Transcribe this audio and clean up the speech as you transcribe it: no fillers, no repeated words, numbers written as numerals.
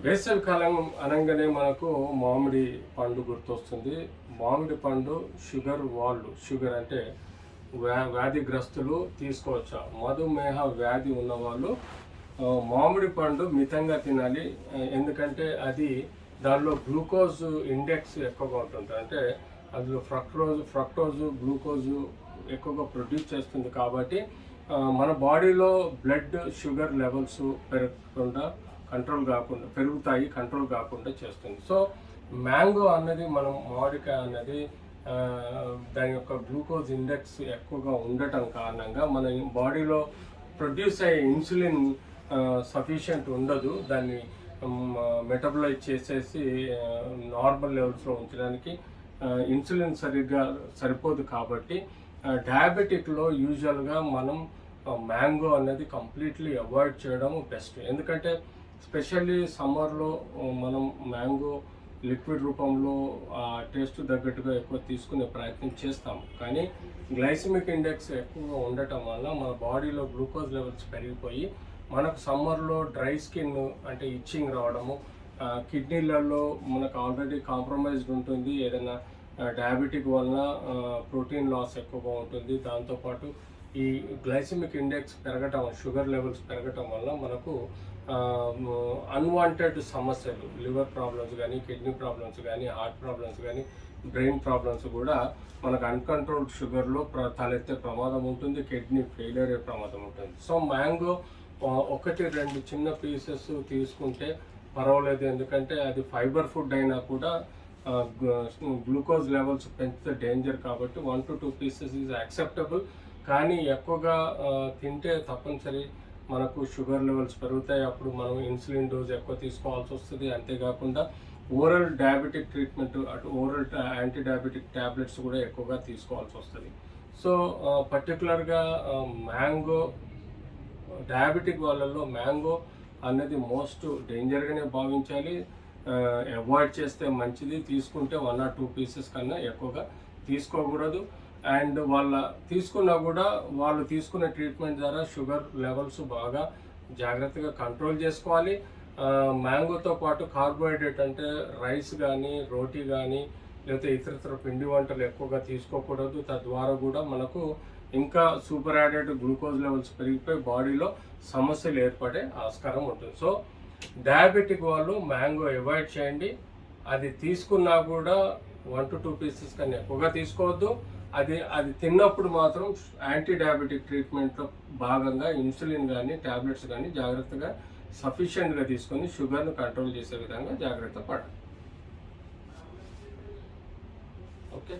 వేసవి కాలం అనగానే మనకు మామిడి పండు గుర్తొస్తుంది. మామిడి పండు షుగర్ అంటే వ్యాధిగ్రస్తులు తీసుకోవచ్చా? మధుమేహ వ్యాధి ఉన్నవాళ్ళు మామిడి పండు మితంగా తినాలి. ఎందుకంటే అది దానిలో గ్లూకోజ్ ఇండెక్స్ ఎక్కువగా ఉంటుంది. అంటే అందులో ఫ్రక్టోజు గ్లూకోజు ఎక్కువగా ప్రొడ్యూస్ చేస్తుంది. కాబట్టి మన బాడీలో బ్లడ్ షుగర్ లెవెల్స్ కంట్రోల్ కాకుండా చేస్తుంది. సో మ్యాంగో అన్నది మామిడికాయ అన్నది దాని యొక్క గ్లూకోజ్ ఇండెక్స్ ఎక్కువగా ఉండటం కారణంగా మన బాడీలో ప్రొడ్యూస్ అయ్యే ఇన్సులిన్ సఫిషియంట్ ఉండదు. దాన్ని మెటబలైజ్ చేసేసి నార్మల్ లెవెల్స్లో ఉంచడానికి ఇన్సులిన్ సరిపోదు. కాబట్టి డయాబెటిక్లో యూజువల్గా మనం మ్యాంగో అనేది కంప్లీట్లీ అవాయిడ్ చేయడం బెస్ట్. ఎందుకంటే స్పెషల్లీ సమ్మర్లో మనం మ్యాంగో లిక్విడ్ రూపంలో టేస్ట్ తగ్గట్టుగా ఎక్కువ తీసుకునే ప్రయత్నం చేస్తాము. కానీ గ్లైసిమిక్ ఇండెక్స్ ఎక్కువగా ఉండటం వల్ల మన బాడీలో గ్లూకోజ్ లెవెల్స్ పెరిగిపోయి మనకు సమ్మర్లో డ్రై స్కిన్ అంటే ఇచ్చింగ్ రావడము, కిడ్నీలలో మనకు ఆల్రెడీ కాంప్రమైజ్డ్ ఉంటుంది. ఏదైనా డయాబెటిక్ వలన ప్రోటీన్ లాస్ ఎక్కువగా ఉంటుంది. దాంతోపాటు ఈ గ్లైసిమిక్ ఇండెక్స్ పెరగటం, షుగర్ లెవెల్స్ పెరగటం వల్ల మనకు అన్వాంటెడ్ సమస్యలు, లివర్ ప్రాబ్లమ్స్ కానీ, కిడ్నీ ప్రాబ్లమ్స్ కానీ, హార్ట్ ప్రాబ్లమ్స్ కానీ, బ్రెయిన్ ప్రాబ్లమ్స్ కూడా మనకు అన్కంట్రోల్డ్ షుగర్లో తలెత్తే ప్రమాదం ఉంటుంది. కిడ్నీ ఫెయిలియర్ అయ్యే ప్రమాదం ఉంటుంది. సో మ్యాంగో 1-2 చిన్న పీసెస్ తీసుకుంటే పర్వాలేదు. ఎందుకంటే అది ఫైబర్ ఫుడ్ అయినా కూడా గ్లూకోజ్ లెవెల్స్ పెంచితే డేంజర్. కాబట్టి 1 to 2 పీసెస్ ఈజ్ యాక్సెప్టబుల్. కానీ ఎక్కువగా తింటే తప్పనిసరి మనకు షుగర్ లెవెల్స్ పెరుగుతాయి. అప్పుడు మనం ఇన్సులిన్ డోస్ ఎక్కువ తీసుకోవాల్సి వస్తుంది. అంతేకాకుండా oral diabetic treatment, oral anti diabetic tablets కూడా ఎక్కువగా తీసుకోవాల్సి వస్తుంది. సో పర్టికులర్గా మ్యాంగో డయాబెటిక్ వాళ్ళల్లో మ్యాంగో అనేది మోస్ట్ డేంజర్గానే భావించాలి. అవాయిడ్ చేస్తే మంచిది. తీసుకుంటే 1 or 2 పీసెస్ కన్నా ఎక్కువగా తీసుకోకూడదు. అండ్ తీసుకున్నా కూడా వాళ్ళు తీసుకునే ట్రీట్మెంట్ ద్వారా షుగర్ లెవెల్స్ బాగా జాగ్రత్తగా కంట్రోల్ చేసుకోవాలి. మ్యాంగోతో పాటు కార్బోహైడ్రేట్ అంటే రైస్ కానీ, రోటీ కానీ, లేకపోతే ఇతర పిండి వంటలు ఎక్కువగా తీసుకోకూడదు. తద్వారా కూడా మనకు ఇంకా సూపర్ యాడెడ్ గ్లూకోజ్ లెవెల్స్ పెరిగిపోయి బాడీలో సమస్యలు ఏర్పడే ఆస్కారం ఉంటుంది. సో డయాబెటిక్ వాళ్ళు మ్యాంగో అవాయిడ్ చేయండి. అది తీసుకున్నా కూడా 1 to 2 పీసెస్ కన్నా ఎక్కువగా తీసుకోవద్దు. అది తిన్నప్పుడు మాత్రం యాంటీ డయాబెటిక్ ట్రీట్మెంట్లో భాగంగా ఇన్సులిన్ కానీ, ట్యాబ్లెట్స్ కానీ జాగ్రత్తగా సఫిషియెంట్గా తీసుకొని షుగర్ను కంట్రోల్ చేసే విధంగా జాగ్రత్త పడాలి. ఓకే.